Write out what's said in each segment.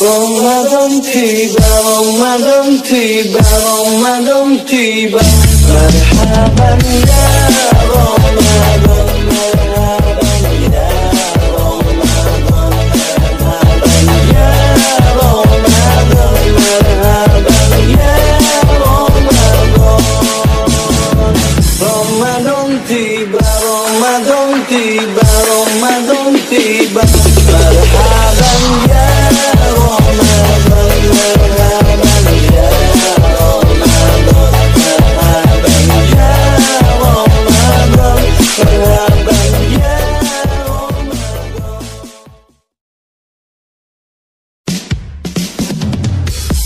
Ramadan tiba, Ramadan tiba, Ramadan tiba. Marhaban ya Ramadan, marhaban ya Ramadan, marhaban ya Ramadan, marhaban ya Ramadan. Ramadan tiba, Ramadan tiba, Ramadan tiba. Marhaban ya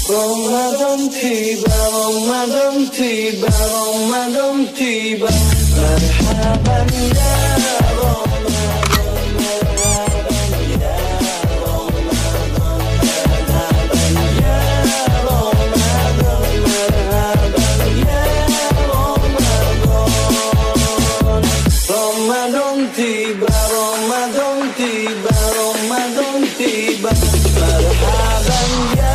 Ramadan tiba, Ramadan tiba, Ramadan tiba. Marhaban ya Ramadan, marhaban ya Ramadan, marhaban ya Ramadan, marhaban ya Ramadan. Ramadan tiba, Ramadan tiba, Ramadan tiba. Marhaban ya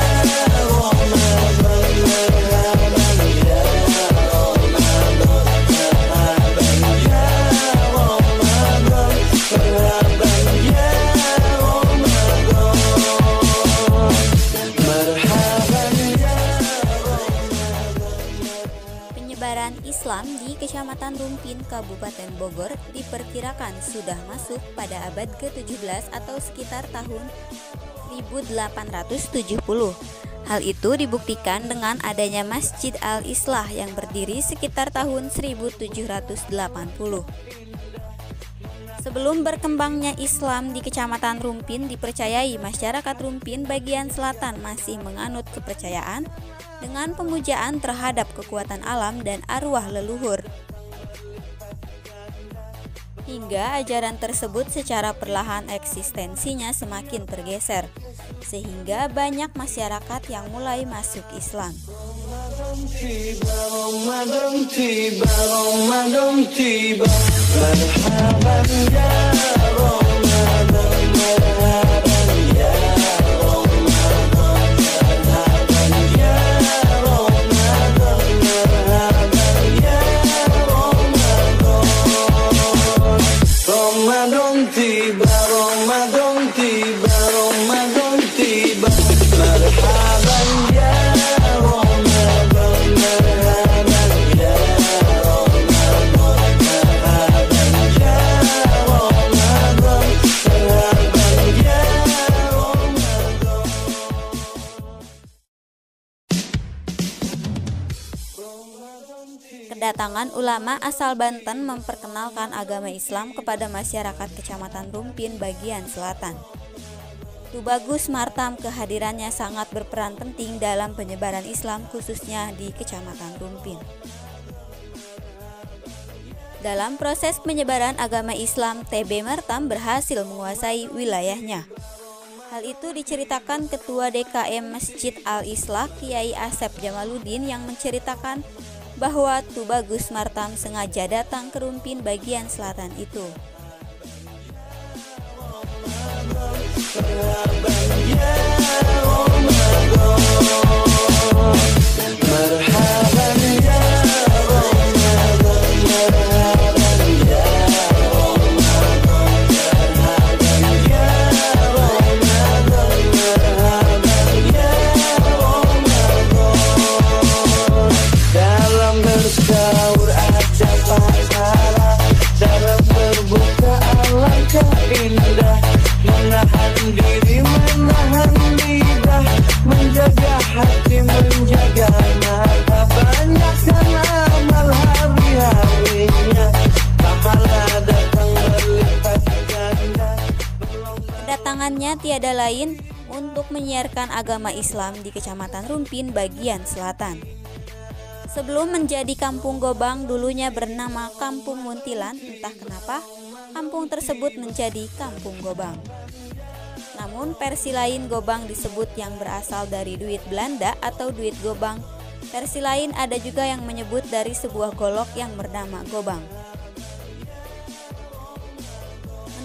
Penyebaran Islam di Kecamatan Rumpin, Kabupaten Bogor diperkirakan sudah masuk pada abad ke-17 atau sekitar tahun 1870. Hal itu dibuktikan dengan adanya Masjid Al-Islah yang berdiri sekitar tahun 1780. Sebelum berkembangnya Islam di Kecamatan Rumpin, dipercayai masyarakat Rumpin bagian selatan masih menganut kepercayaan dengan pemujaan terhadap kekuatan alam dan arwah leluhur. Hingga ajaran tersebut secara perlahan eksistensinya semakin tergeser, sehingga banyak masyarakat yang mulai masuk Islam. Ramadan tiba, Ramadan tiba, Ramadan tiba. Marhaban ya Ramadan, marhaban ya Ramadan, marhaban ya Ramadan, marhaban ya Ramadan. Ramadan tiba, Ramadan tiba, Ramadan tiba. Marhaban ya Kedatangan ulama asal Banten memperkenalkan agama Islam kepada masyarakat Kecamatan Rumpin bagian selatan. Tubagus Martam kehadirannya sangat berperan penting dalam penyebaran Islam khususnya di Kecamatan Rumpin. Dalam proses penyebaran agama Islam, TB Martam berhasil menguasai wilayahnya. Hal itu diceritakan Ketua DKM Masjid Al-Islah Kiai Asep Jamaluddin yang menceritakan bahwa Tubagus Martam sengaja datang ke Rumpin bagian selatan itu. Indah, menahan diri, menahan lidah, menjaga hati, menjaga mata, banyakkan amal hari-harinya, pahala datang berlipat ganda. Kedatangannya tiada lain untuk menyiarkan agama Islam di Kecamatan Rumpin bagian selatan. Sebelum menjadi Kampung Gobang, dulunya bernama Kampung Muntilan, entah kenapa kampung tersebut menjadi Kampung Gobang. Namun versi lain Gobang disebut yang berasal dari duit Belanda atau duit Gobang. Versi lain ada juga yang menyebut dari sebuah golok yang bernama Gobang.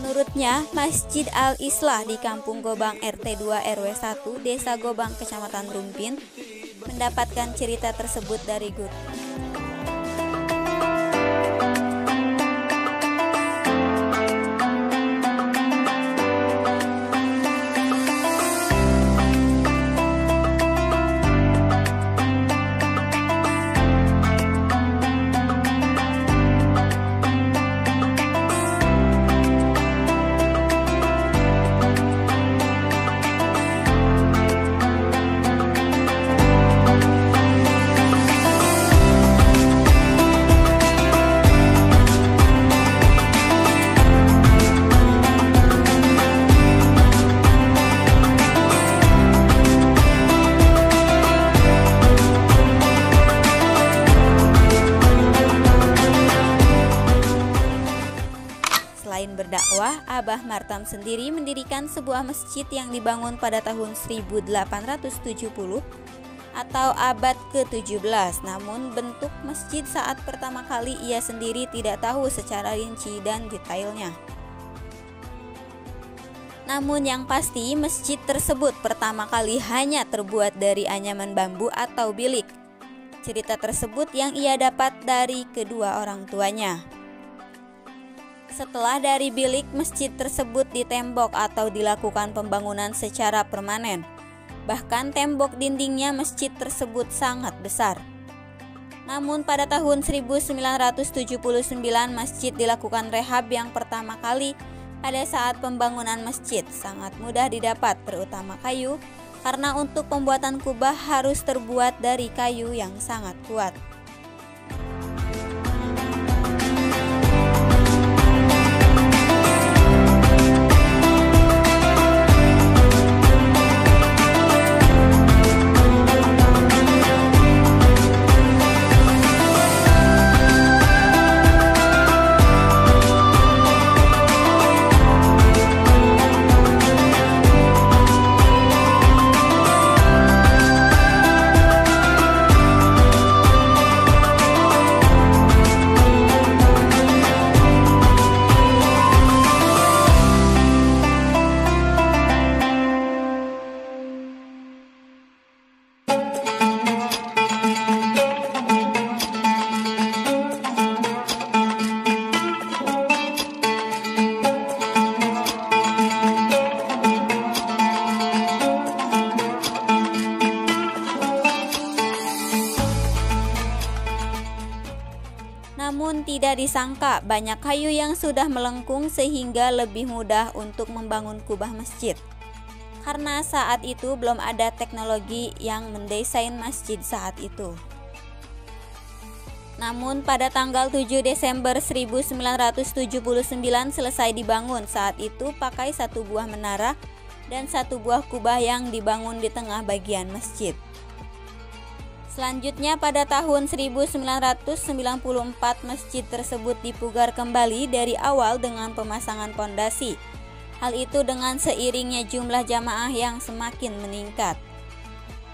Menurutnya, Masjid Al-Islah di Kampung Gobang RT 2 RW 1 Desa Gobang Kecamatan Rumpin mendapatkan cerita tersebut dari Gut. Selain berdakwah, Abah Martam sendiri mendirikan sebuah masjid yang dibangun pada tahun 1870 atau abad ke-17. Namun bentuk masjid saat pertama kali ia sendiri tidak tahu secara rinci dan detailnya. Namun yang pasti masjid tersebut pertama kali hanya terbuat dari anyaman bambu atau bilik. Cerita tersebut yang ia dapat dari kedua orang tuanya. Setelah dari bilik, masjid tersebut ditembok atau dilakukan pembangunan secara permanen. Bahkan tembok dindingnya masjid tersebut sangat besar. Namun pada tahun 1979 masjid dilakukan rehab yang pertama kali pada saat pembangunan masjid. Sangat mudah didapat terutama kayu, karena untuk pembuatan kubah harus terbuat dari kayu yang sangat kuat. Namun tidak disangka banyak kayu yang sudah melengkung sehingga lebih mudah untuk membangun kubah masjid. Karena saat itu belum ada teknologi yang mendesain masjid saat itu. Namun pada tanggal 7 Desember 1979 selesai dibangun. Saat itu pakai satu buah menara dan satu buah kubah yang dibangun di tengah bagian masjid. Selanjutnya pada tahun 1994 masjid tersebut dipugar kembali dari awal dengan pemasangan pondasi. Hal itu dengan seiringnya jumlah jamaah yang semakin meningkat.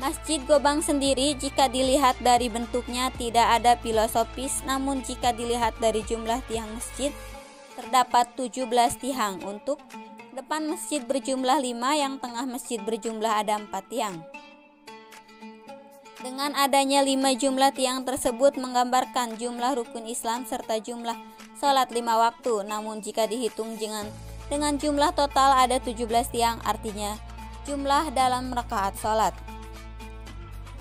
Masjid Gobang sendiri jika dilihat dari bentuknya tidak ada filosofis, namun jika dilihat dari jumlah tiang masjid terdapat 17 tiang. Untuk depan masjid berjumlah 5, yang tengah masjid berjumlah ada 4 tiang. Dengan adanya 5 jumlah tiang tersebut menggambarkan jumlah rukun Islam serta jumlah sholat 5 waktu. Namun jika dihitung dengan jumlah total ada 17 tiang, artinya jumlah dalam rakaat sholat.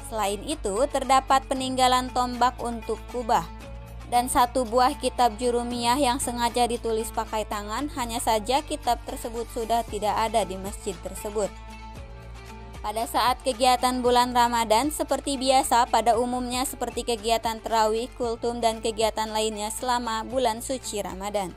Selain itu terdapat peninggalan tombak untuk kubah dan satu buah kitab Jurumiyah yang sengaja ditulis pakai tangan. Hanya saja kitab tersebut sudah tidak ada di masjid tersebut. Pada saat kegiatan bulan Ramadan seperti biasa pada umumnya seperti kegiatan tarawih, kultum dan kegiatan lainnya selama bulan suci Ramadan.